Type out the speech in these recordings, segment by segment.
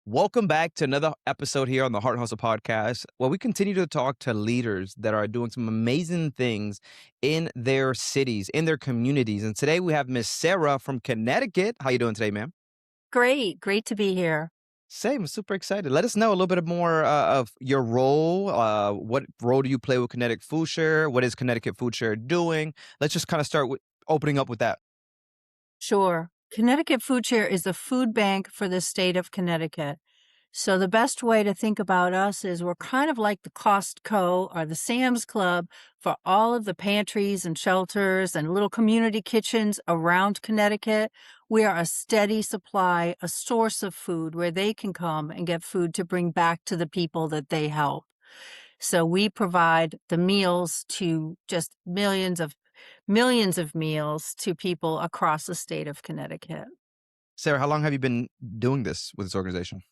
Welcome back to another episode here on the Heart Hustle Podcast, where we continue to talk to leaders that are doing some amazing things in their cities, in their communities. And today we have Miss Sarah from Connecticut. How you doing today, ma'am? Great to be here. Same, I'm super excited. Let us know a little bit more of your role. What role do you play with Connecticut Foodshare? What is Connecticut Foodshare doing? Let's just kind of start with opening up with that. Sure. Connecticut Foodshare is the food bank for the state of Connecticut. So the best way to think about us is we're kind of like the Costco or the Sam's Club for all of the pantries and shelters and little community kitchens around Connecticut. We are a steady supply, a source of food where they can come and get food to bring back to the people that they help. So we provide the meals to just millions of meals to people across the state of Connecticut. Sarah, how long have you been doing this with this organization?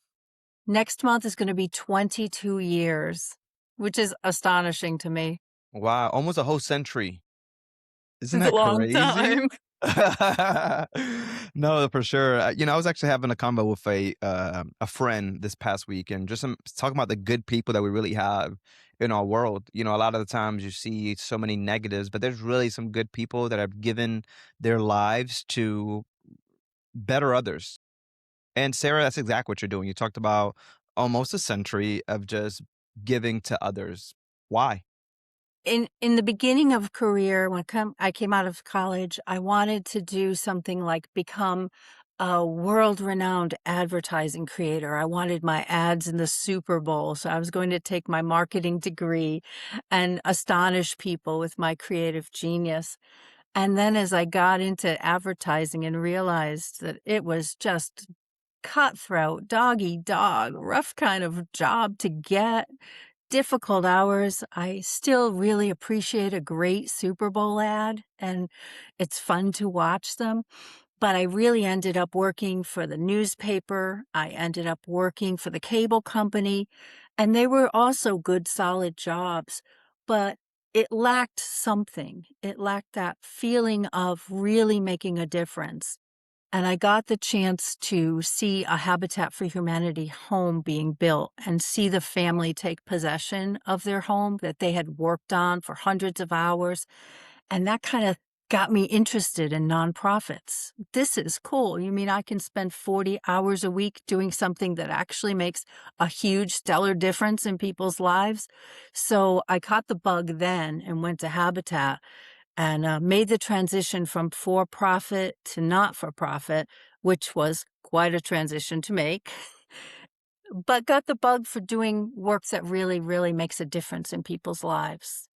Next month is going to be 22 years, which is astonishing to me. Wow, almost a whole century. Isn't It's a that long crazy? time. No, for sure. I was actually having a combo with a friend this past week, and just talking about the good people that we really have in our world. A lot of the times you see so many negatives, but there's really some good people that have given their lives to better others. And Sarah, that's exactly what you're doing. You talked about almost a century of just giving to others. Why? In the beginning of career, I came out of college, I wanted to do something like become a world-renowned advertising creator. I wanted my ads in the Super Bowl, so I was going to take my marketing degree and astonish people with my creative genius. And then as I got into advertising and realized that it was just cutthroat, dog eat dog, rough kind of job to get, difficult hours. I still really appreciate a great Super Bowl ad, and it's fun to watch them. But I really ended up working for the newspaper. I ended up working for the cable company, and they were also good, solid jobs. But it lacked something. It lacked that feeling of really making a difference. And I got the chance to see a Habitat for Humanity home being built and see the family take possession of their home that they had worked on for hundreds of hours. And that kind of got me interested in nonprofits. This is cool. You mean I can spend 40 hours a week doing something that actually makes a huge stellar difference in people's lives? So I caught the bug then and went to Habitat and made the transition from for-profit to not-for-profit, which was quite a transition to make, but got the bug for doing work that really, really makes a difference in people's lives.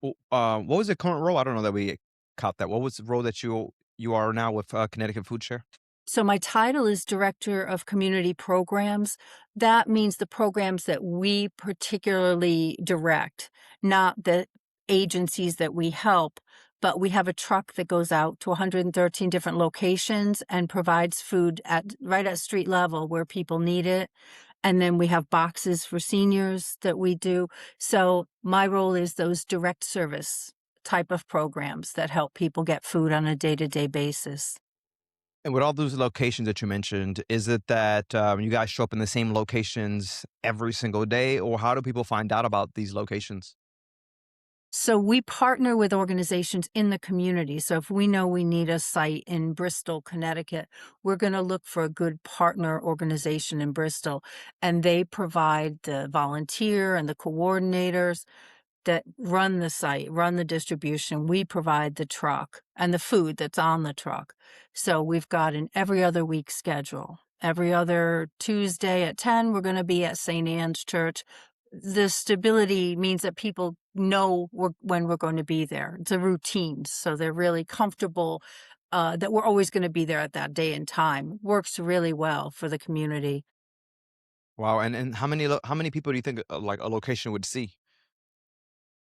Well, what was the current role? I don't know that we caught that. What was the role that you are now with Connecticut Foodshare? So my title is Director of Community Programs. That means the programs that we particularly direct, not the agencies that we help, but we have a truck that goes out to 113 different locations and provides food right at street level where people need it. And then we have boxes for seniors that we do. So my role is those direct service type of programs that help people get food on a day-to-day basis. And with all those locations that you mentioned, is it that you guys show up in the same locations every single day, or how do people find out about these locations? So we partner with organizations in the community. So if we know we need a site in Bristol, Connecticut, we're going to look for a good partner organization in Bristol. And they provide the volunteer and the coordinators that run the site, run the distribution. We provide the truck and the food that's on the truck. So we've got an every other week schedule. Every other Tuesday at 10, we're going to be at St. Anne's Church. The stability means that people know when we're going to be there. It's a routine, so they're really comfortable that we're always going to be there at that day and time. Works really well for the community. Wow, and how many people do you think like a location would see?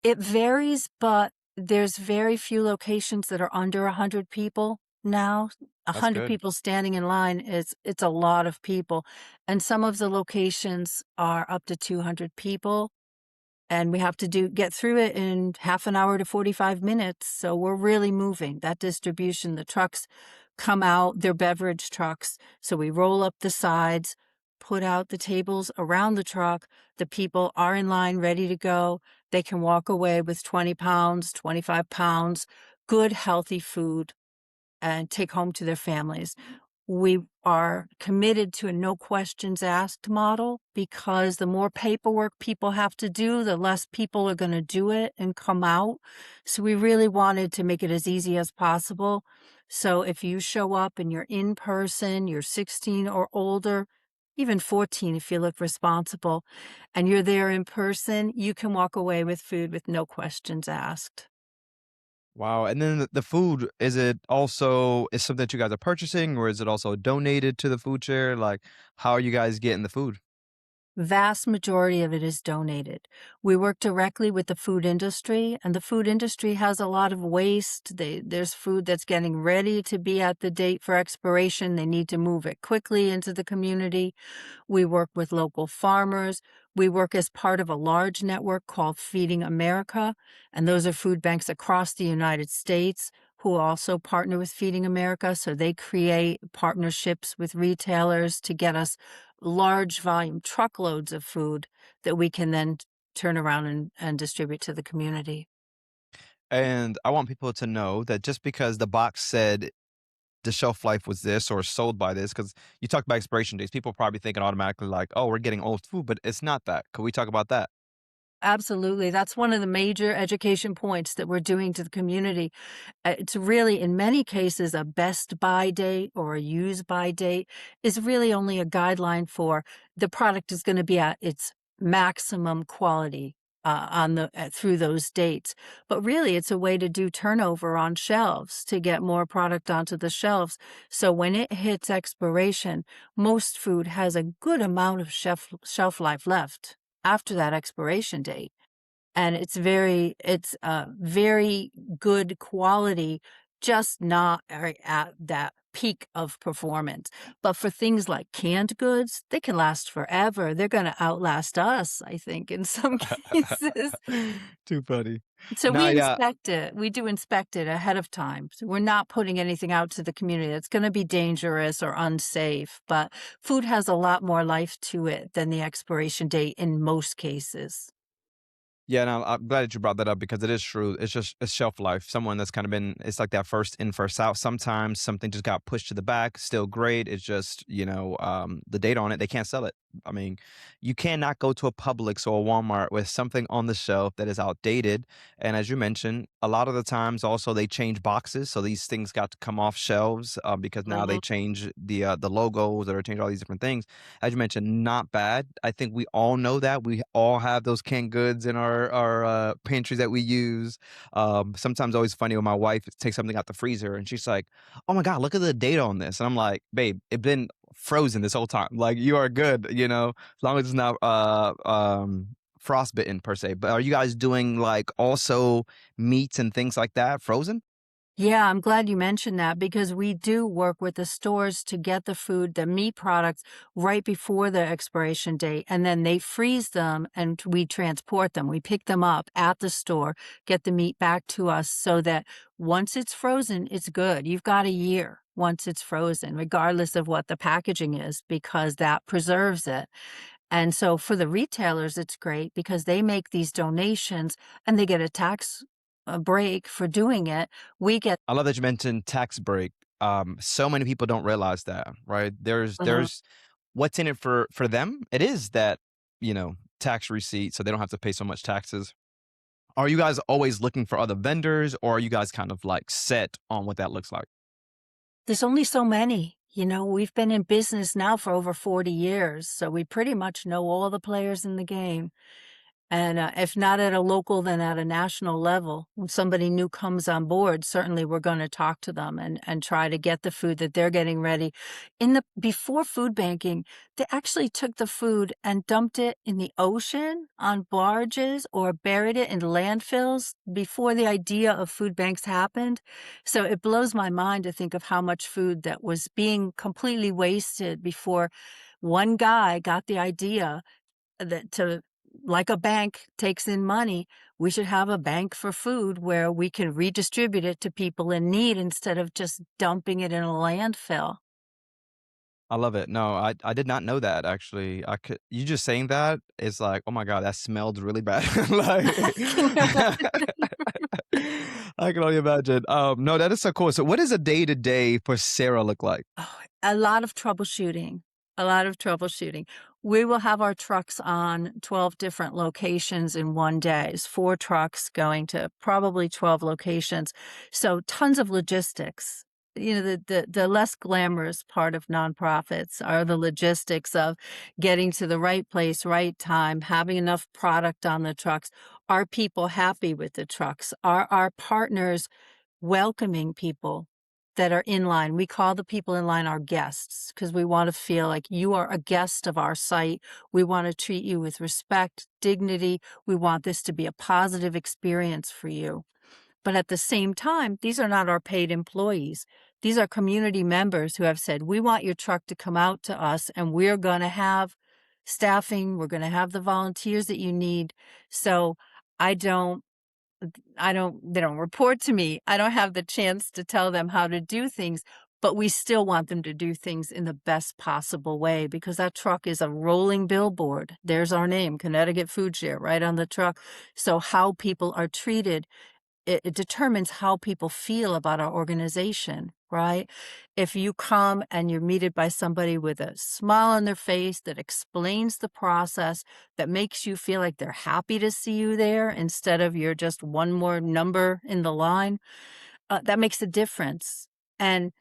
It varies, but there's very few locations that are under 100 people now. A That's 100 good. people standing in line it's a lot of people, and some of the locations are up to 200 people, and we have to get through it in half an hour to 45 minutes, so we're really moving. That distribution, the trucks come out, they're beverage trucks, so we roll up the sides, put out the tables around the truck. The people are in line ready to go. They can walk away with 20 pounds, 25 pounds, good, healthy food and take home to their families. We are committed to a no questions asked model because the more paperwork people have to do, the less people are going to do it and come out. So we really wanted to make it as easy as possible. So if you show up and you're in person, you're 16 or older, even 14 if you look responsible, and you're there in person, you can walk away with food with no questions asked. Wow, and then the food, is it also is something that you guys are purchasing, or is it also donated to the food share? Like, how are you guys getting the food? Vast majority of it is donated. We work directly with the food industry, and the food industry has a lot of waste. There's food that's getting ready to be at the date for expiration. They need to move it quickly into the community. We work with local farmers. We work as part of a large network called Feeding America, and those are food banks across the United States who also partner with Feeding America. So they create partnerships with retailers to get us large volume truckloads of food that we can then turn around and distribute to the community. And I want people to know that just because the box said the shelf life was this or sold by this, because you talked about expiration dates, people probably thinking automatically like, oh, we're getting old food, but it's not that. Could we talk about that? Absolutely. That's one of the major education points that we're doing to the community. It's really, in many cases, a best by date or a use by date is really only a guideline for the product is going to be at its maximum quality on the through those dates. But really, it's a way to do turnover on shelves to get more product onto the shelves. So when it hits expiration, most food has a good amount of shelf life left after that expiration date. And it's very good quality, just not at that peak of performance. But for things like canned goods, they can last forever. They're gonna outlast us, I think, in some cases. Too funny. So Nah, we yeah, inspect it. We do inspect it ahead of time. So we're not putting anything out to the community that's gonna be dangerous or unsafe, but food has a lot more life to it than the expiration date in most cases. yeah, and I'm glad that you brought that up because it is true. It's just it's shelf life. Someone that's kind of been it's like that first in, first out. Sometimes something just got pushed to the back, still great. It's just, the date on it, they can't sell it. I mean, you cannot go to a Publix or a Walmart with something on the shelf that is outdated. And as you mentioned, a lot of the times also they change boxes. So these things got to come off shelves because now they Mhm. change the logos or change all these different things. As you mentioned, not bad. I think we all know that. We all have those canned goods in our pantries that we use. Sometimes always funny when my wife takes something out the freezer and she's like, "Oh my god, look at the date on this," and I'm like, "Babe, it's been frozen this whole time. Like you are good, as long as it's not frostbitten per se." But are you guys doing like also meats and things like that frozen? Yeah, I'm glad you mentioned that because we do work with the stores to get the food, the meat products right before the expiration date, and then they freeze them and we transport them. We pick them up at the store, get the meat back to us so that once it's frozen, it's good. You've got a year once it's frozen, regardless of what the packaging is, because that preserves it. And so for the retailers, it's great because they make these donations and they get a tax break for doing it. We get I love that you mentioned tax break. So many people don't realize that, right? There's what's in it for them. It is that, tax receipt, so they don't have to pay so much taxes. Are you guys always looking for other vendors, or are you guys kind of like set on what that looks like? there's only so many. We've been in business now for over 40 years, so we pretty much know all the players in the game. And, if not at a local, then at a national level. When somebody new comes on board, certainly we're gonna talk to them and try to get the food that they're getting ready. Before food banking, they actually took the food and dumped it in the ocean on barges or buried it in landfills before the idea of food banks happened. So it blows my mind to think of how much food that was being completely wasted before one guy got the idea that to like a bank takes in money, we should have a bank for food where we can redistribute it to people in need instead of just dumping it in a landfill. I love it. No, I did not know that actually. I could you just saying that is like, "Oh my god, that smelled really bad." Like I can only imagine. No, that is so cool. So what does a day-to-day for Sarah look like? Oh, a lot of troubleshooting, a lot of troubleshooting. We will have our trucks on 12 different locations in one day. It's 4 trucks going to probably 12 locations. So tons of logistics. You know, the less glamorous part of nonprofits are the logistics of getting to the right place, right time, having enough product on the trucks. Are people happy with the trucks? Are our partners welcoming people that are in line? We call the people in line our guests because we want to feel like you are a guest of our site. We want to treat you with respect, dignity. We want this to be a positive experience for you. But at the same time, these are not our paid employees. These are community members who have said, we want your truck to come out to us and we're going to have staffing. We're going to have the volunteers that you need. So I don't they don't report to me. I don't have the chance to tell them how to do things, but we still want them to do things in the best possible way because that truck is a rolling billboard. There's our name, Connecticut Foodshare, right on the truck. So how people are treated, it determines how people feel about our organization, right? If you come and you're meted by somebody with a smile on their face that explains the process, that makes you feel like they're happy to see you there instead of you're just one more number in the line, that makes a difference. And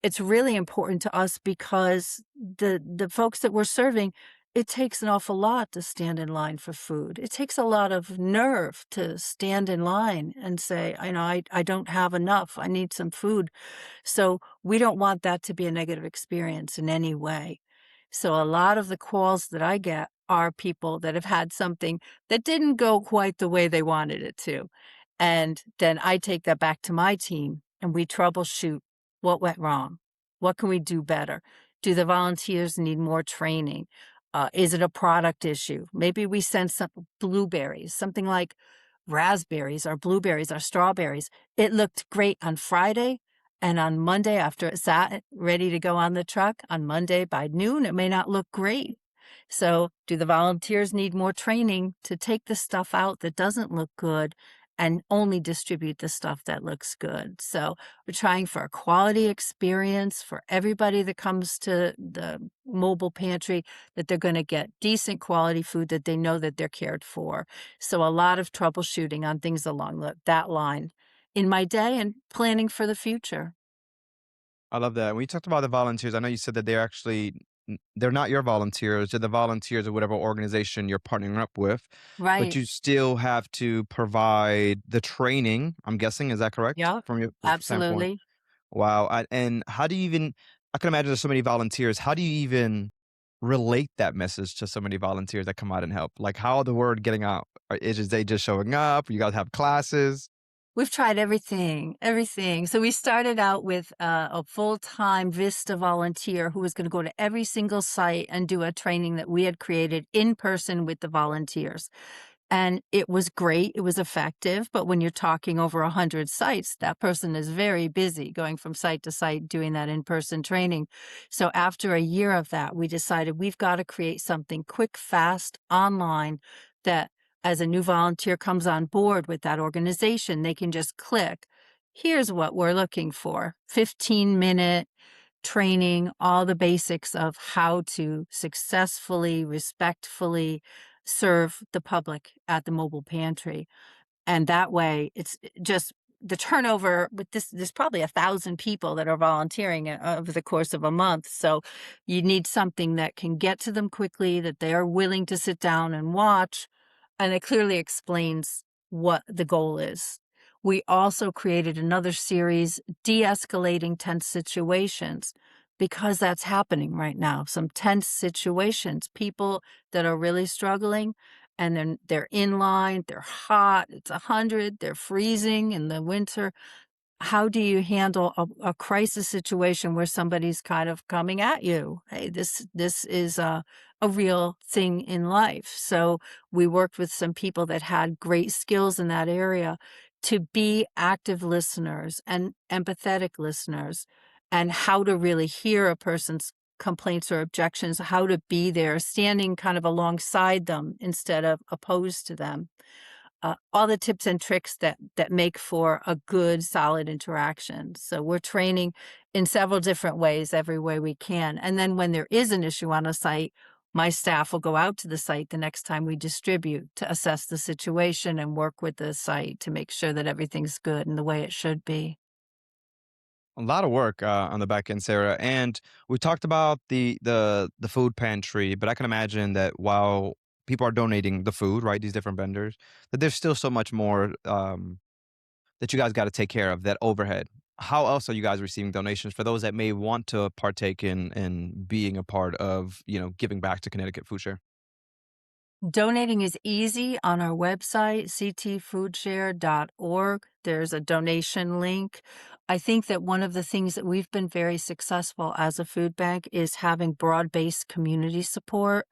it's really important to us because the folks that we're serving, it takes an awful lot to stand in line for food. It takes a lot of nerve to stand in line and say, I don't have enough. I need some food. So we don't want that to be a negative experience in any way. So a lot of the calls that I get are people that have had something that didn't go quite the way they wanted it to. And then I take that back to my team and we troubleshoot what went wrong. What can we do better? Do the volunteers need more training? Is it a product issue? Maybe we send some blueberries, something like raspberries or blueberries or strawberries. It looked great on Friday. And on Monday, after it sat ready to go on the truck, on Monday by noon, it may not look great. So, do the volunteers need more training to take the stuff out that doesn't look good and only distribute the stuff that looks good? So, we're trying for a quality experience for everybody that comes to the mobile pantry, that they're going to get decent quality food, that they know that they're cared for. So, a lot of troubleshooting on things along that line in my day and planning for the future. I love that. When you talked about the volunteers, I know you said that they're actually they're not your volunteers, they're the volunteers of whatever organization you're partnering up with, but Right. you still have to provide the training, I'm guessing, is that correct? Yep. From your standpoint? Absolutely. Wow, and how do you even I can imagine there's so many volunteers, how do you even relate that message to so many volunteers that come out and help? Like, how the word getting out? Is it they just showing up? You guys have classes? We've tried everything, everything. So we started out with a full-time Vista volunteer who was going to go to every single site and do a training that we had created in person with the volunteers. And it was great. It was effective. But when you're talking over 100 sites, that person is very busy going from site to site doing that in-person training. So after a year of that, we decided we've got to create something quick, fast, online that as a new volunteer comes on board with that organization, they can just click. Here's what we're looking for 15-minute training, all the basics of how to successfully, respectfully serve the public at the mobile pantry. And that way, it's just the turnover with this, there's probably 1,000 people that are volunteering over the course of a month. So you need something that can get to them quickly, that they are willing to sit down and watch, and it clearly explains what the goal is. We also created another series, de-escalating tense situations, because that's happening right now. Some tense situations, people that are really struggling and then they're in line, they're hot, it's 100, they're freezing in the winter. How do you handle a crisis situation where somebody's kind of coming at you? Hey, this is a real thing in life. So we worked with some people that had great skills in that area to be active listeners and empathetic listeners and how to really hear a person's complaints or objections, how to be there, standing kind of alongside them instead of opposed to them. All the tips and tricks that make for a good, solid interaction. So we're training in several different ways, every way we can. And then when there is an issue on a site, my staff will go out to the site the next time we distribute to assess the situation and work with the site to make sure that everything's good and the way it should be. A lot of work on the back end, Sarah. And we talked about the food pantry, but I can imagine that while people are donating the food, right, these different vendors, that there's still so much more that you guys got to take care of that overhead. How else are you guys receiving donations for those that may want to partake in being a part of giving back to Connecticut Foodshare? Donating is easy on our website, ctfoodshare.org. There's a donation link. I think that one of the things that we've been very successful as a food bank is having broad-based community support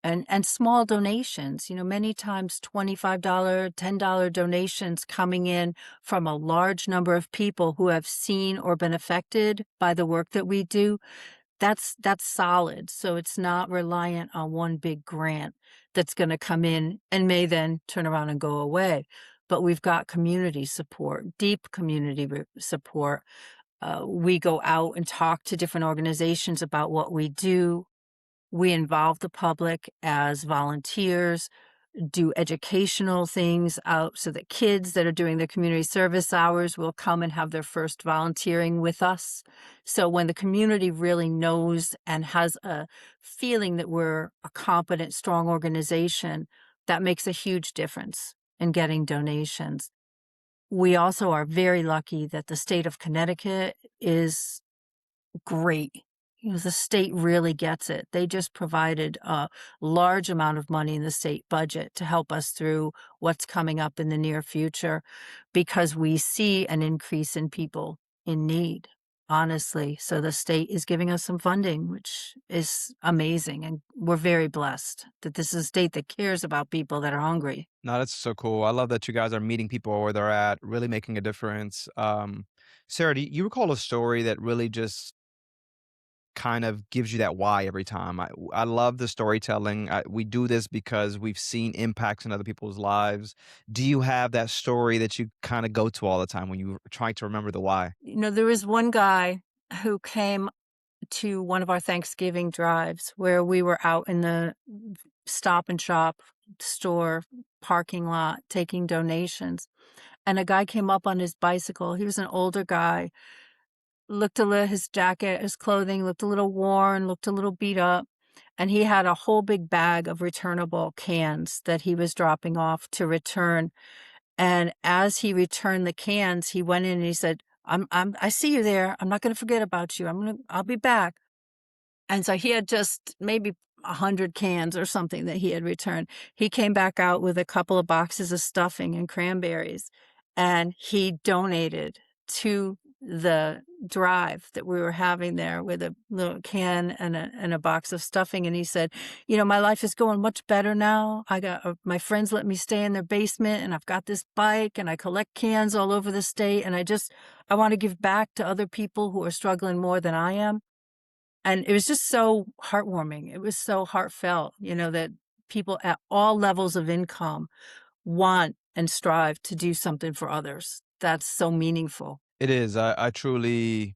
and small donations. Many times $25, $10 donations coming in from a large number of people who have seen or been affected by the work that we do. That's solid, so it's not reliant on one big grant that's gonna come in and may then turn around and go away. But we've got community support, deep community support. We go out and talk to different organizations about what we do. We involve the public as volunteers, do educational things out so that kids that are doing their community service hours will come and have their first volunteering with us. So when the community really knows and has a feeling that we're a competent, strong organization, that makes a huge difference in getting donations. We also are very lucky that the state of Connecticut is great. The state really gets it. They just provided a large amount of money in the state budget to help us through what's coming up in the near future because we see an increase in people in need, honestly. So the state is giving us some funding, which is amazing. And we're very blessed that this is a state that cares about people that are hungry. No, that's so cool. I love that you guys are meeting people where they're at, really making a difference. Sarah, do you recall a story that really just kind of gives you that why every time? I love the storytelling. We do this because we've seen impacts in other people's lives. Do you have that story that you kind of go to all the time when you're trying to remember the why? There was one guy who came to one of our Thanksgiving drives where we were out in the Stop and Shop store parking lot taking donations. And a guy came up on his bicycle. He was an older guy, looked a little, his jacket, his clothing looked a little worn, looked a little beat up. And he had a whole big bag of returnable cans that he was dropping off to return. And as he returned the cans, he went in and he said, I see you there. I'm not going to forget about you. I'll be back. And so he had just maybe 100 cans or something that he had returned. He came back out with a couple of boxes of stuffing and cranberries, and he donated to the drive that we were having there with a little can and a box of stuffing, and he said, "My life is going much better now. I got my friends let me stay in their basement, and I've got this bike, and I collect cans all over the state, and I wanna give back to other people who are struggling more than I am." And it was just so heartwarming. It was so heartfelt, that people at all levels of income want and strive to do something for others. That's so meaningful. It is. I truly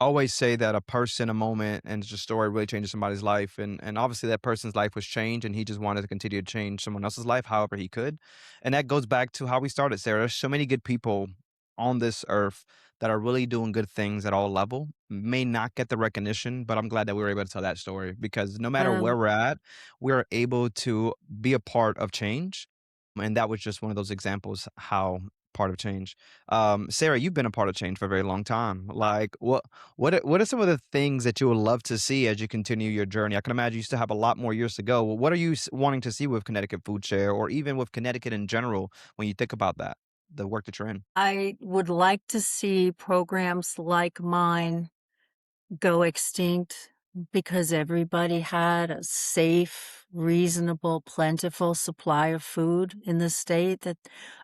always say that a person, a moment, and just a story really changes somebody's life. And obviously that person's life was changed and he just wanted to continue to change someone else's life however he could. And that goes back to how we started, Sarah. There's so many good people on this earth that are really doing good things at all level. May not get the recognition, but I'm glad that we were able to tell that story because no matter where Um, we're at, we're able to be a part of change. And that was just one of those examples how part of change. Sarah, you've been a part of change for a very long time. Like, what are some of the things that you would love to see as you continue your journey? I can imagine you still have a lot more years to go. What are you wanting to see with Connecticut Food Share, or even with Connecticut in general, when you think about that, the work that you're in? I would like to see programs like mine go extinct because everybody had a safe, reasonable, plentiful supply of food in the state that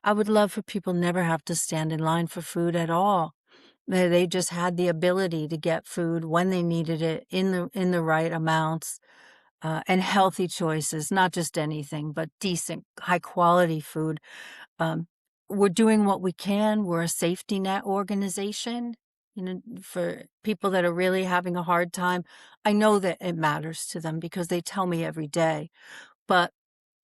I would love for people never have to stand in line for food at all. They just had the ability to get food when they needed it in the right amounts, and healthy choices, not just anything, but decent, high quality food. Um, we're doing what we can. We're a safety net organization, for people that are really having a hard time. I know that it matters to them because they tell me every day, but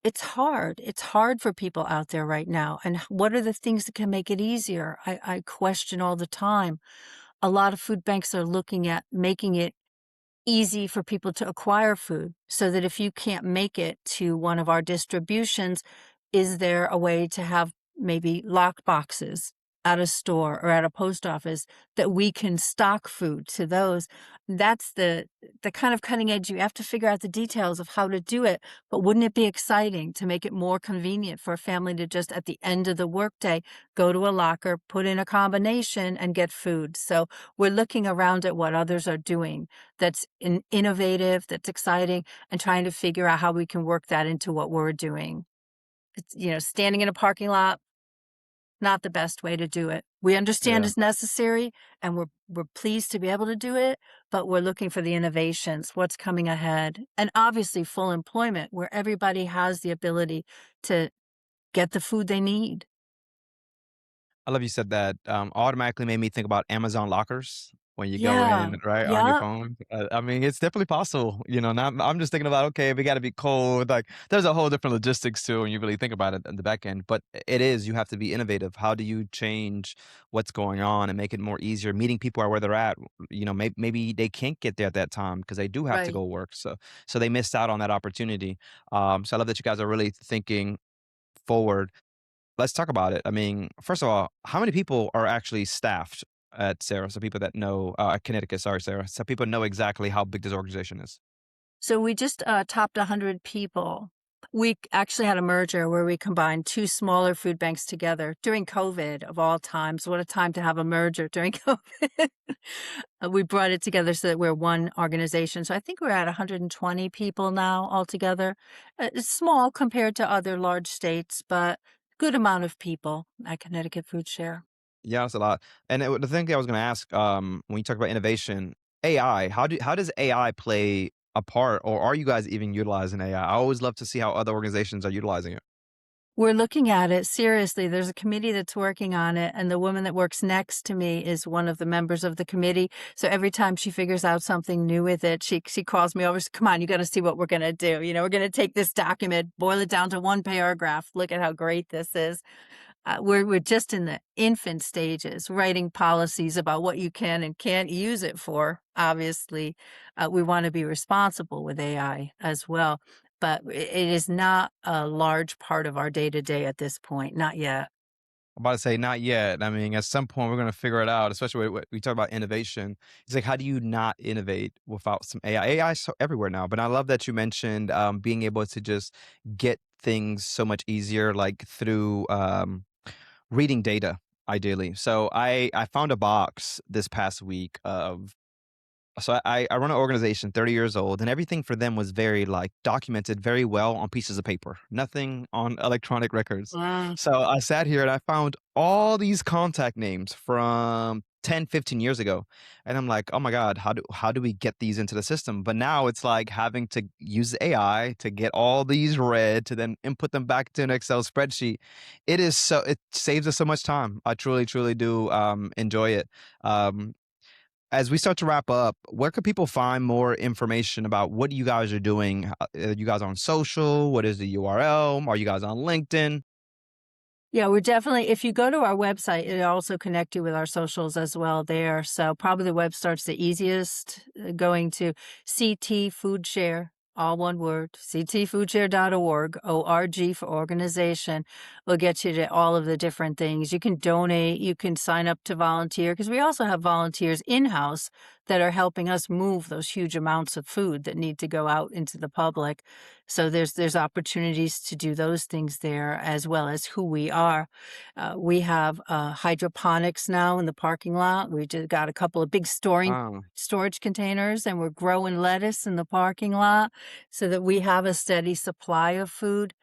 it's hard. It's hard for people out there right now. And what are the things that can make it easier? I question all the time. A lot of food banks are looking at making it easy for people to acquire food so that if you can't make it to one of our distributions, is there a way to have maybe lock boxes at a store or at a post office that we can stock food to those? That's the kind of cutting edge. You have to figure out the details of how to do it, but wouldn't it be exciting to make it more convenient for a family to just at the end of the workday go to a locker, put in a combination and get food? So we're looking around at what others are doing that's innovative, that's exciting, and trying to figure out how we can work that into what we're doing. It's, standing in a parking lot, not the best way to do it. We understand Yeah. it's necessary and we're pleased to be able to do it, but we're looking for the innovations, what's coming ahead. And obviously full employment where everybody has the ability to get the food they need. I love you said that, automatically made me think about Amazon lockers when you go Yeah. in, right, on your Yeah. phone. I mean, it's definitely possible, now I'm just thinking about, okay, we gotta be cold, like, there's a whole different logistics too when you really think about it in the back end, but it is, you have to be innovative. How do you change what's going on and make it more easier, meeting people are where they're at, maybe they can't get there at that time because they do have to Right. go work, so they missed out on that opportunity. So I love that you guys are really thinking forward. Let's talk about it. I mean, first of all, how many people are actually staffed at Sarah? So people that know at Connecticut, sorry, Sarah. So people know exactly how big this organization is. So we just topped 100 people. We actually had a merger where we combined two smaller food banks together during COVID, of all times. What a time to have a merger during COVID. We brought it together so that we're one organization. So I think we're at 120 people now altogether. It's small compared to other large states, but good amount of people at Connecticut Foodshare. Yeah, that's a lot. And the thing I was going to ask, when you talk about innovation, AI, how does AI play a part, or are you guys even utilizing AI? I always love to see how other organizations are utilizing it. We're looking at it seriously. There's a committee that's working on it, and the woman that works next to me is one of the members of the committee. So every time she figures out something new with it, she calls me over. She says, "Come on, you got to see what we're going to do. We're going to take this document, boil it down to one paragraph. Look at how great this is." We're just in the infant stages, writing policies about what you can and can't use it for. Obviously, we want to be responsible with AI as well, but it is not a large part of our day to day at this point. Not yet. I'm about to say not yet. I mean, at some point we're going to figure it out, especially when we talk about innovation. It's like, how do you not innovate without some AI? AI is so everywhere now, but I love that you mentioned being able to just get things so much easier, like through reading data, ideally. So I found a box this past week of I run an organization, 30 years old, and everything for them was very, like, documented very well on pieces of paper, nothing on electronic records. Mm. So I sat here and I found all these contact names from 10, 15 years ago, and I'm like, "Oh my god, how do we get these into the system?" But now it's like having to use AI to get all these read to then input them back to an Excel spreadsheet. It saves us so much time. I truly, truly do, enjoy it. Um, as we start to wrap up, where could people find more information about what you guys are doing? Are you guys on social? What is the URL? Are you guys on LinkedIn? Yeah, we're definitely if you go to our website, it'll also connect you with our socials as well there. So probably the web starts the easiest, going to CT Foodshare, all one word, ctfoodshare.org, ORG for organization, will get you to all of the different things. You can donate, you can sign up to volunteer, because we also have volunteers in-house that are helping us move those huge amounts of food that need to go out into the public. So there's opportunities to do those things there as well as who we are. We have hydroponics now in the parking lot. We just got a couple of big Oh, storage containers, and we're growing lettuce in the parking lot so that we have a steady supply of food.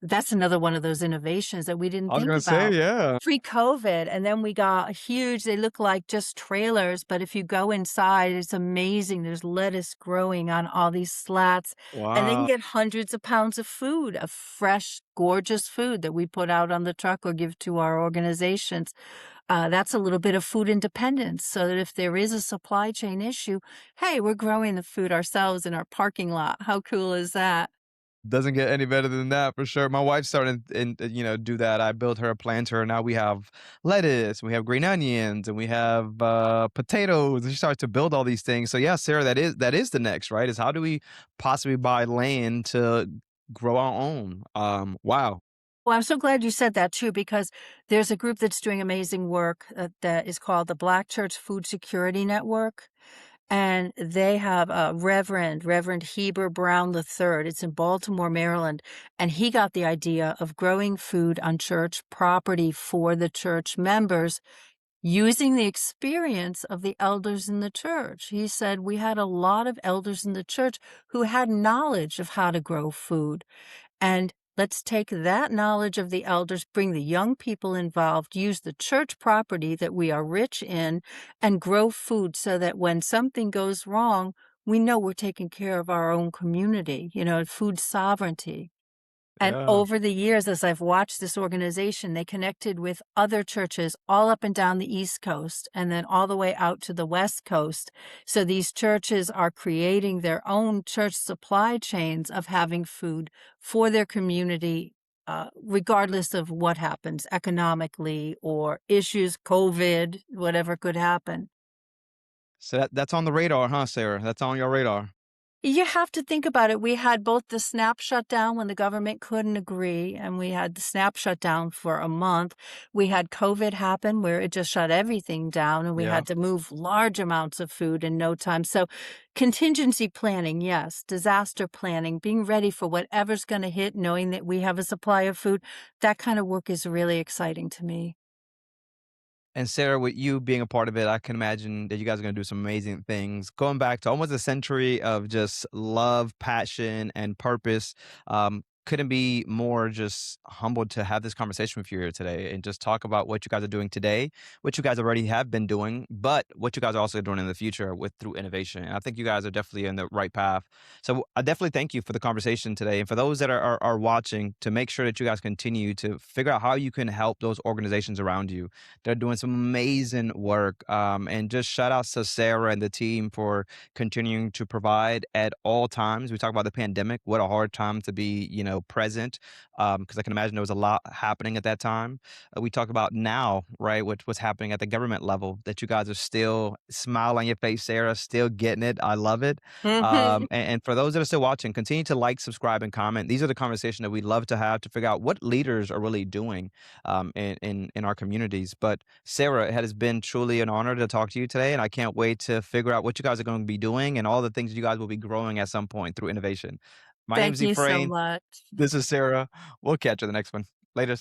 That's another one of those innovations that we didn't I was think gonna say, about. yeah. Pre-COVID, and then we got huge they look like just trailers, but if you go inside, it's amazing. There's lettuce growing on all these slats, and they can Wow. get hundreds of pounds of fresh, gorgeous food that we put out on the truck or give to our organizations. That's a little bit of food independence so that if there is a supply chain issue, hey, we're growing the food ourselves in our parking lot. How cool is that? Doesn't get any better than that for sure. My wife's starting and do that. I built her a planter. Now we have lettuce, we have green onions, and we have potatoes. And she starts to build all these things. So yeah, Sarah, that is the next, right? Is how do we possibly buy land to grow our own? Wow. Well, I'm so glad you said that too, because there's a group that's doing amazing work that is called the Black Church Food Security Network. And they have a Reverend Heber Brown III. It's in Baltimore, Maryland. And he got the idea of growing food on church property for the church members using the experience of the elders in the church. He said, we had a lot of elders in the church who had knowledge of how to grow food. And let's take that knowledge of the elders, bring the young people involved, use the church property that we are rich in, and grow food so that when something goes wrong, we know we're taking care of our own community, food sovereignty. And Yeah. over the years, as I've watched this organization, they connected with other churches all up and down the East Coast and then all the way out to the West Coast. So these churches are creating their own church supply chains of having food for their community, regardless of what happens economically or issues, COVID, whatever could happen. So that's on the radar, huh, Sarah? That's on your radar. You have to think about it. We had both the SNAP shutdown when the government couldn't agree, and we had the SNAP shutdown for a month. We had COVID happen where it just shut everything down, and we Yeah. had to move large amounts of food in no time. So, contingency planning, yes. Disaster planning, being ready for whatever's going to hit, knowing that we have a supply of food. That kind of work is really exciting to me. And Sarah, with you being a part of it, I can imagine that you guys are going to do some amazing things. Going back to almost a century of just love, passion, and purpose. Couldn't be more just humbled to have this conversation with you here today and just talk about what you guys are doing today, what you guys already have been doing, but what you guys are also doing in the future with through innovation. And I think you guys are definitely in the right path. So I definitely thank you for the conversation today. And for those that are watching, to make sure that you guys continue to figure out how you can help those organizations around you. They're doing some amazing work. And just shout outs to Sarah and the team for continuing to provide at all times. We talk about the pandemic, what a hard time to be, present. Because I can imagine there was a lot happening at that time. We talk about now, right, what's happening at the government level, that you guys are still smile on your face, Sarah, still getting it. I love it. And for those that are still watching, continue to like, subscribe, and comment. These are the conversations that we love to have to figure out what leaders are really doing in our communities. But Sarah, it has been truly an honor to talk to you today, and I can't wait to figure out what you guys are going to be doing and all the things you guys will be growing at some point through innovation. My name Thank is you so Efrain. much. This is Sarah. We'll catch you in the next one. Later.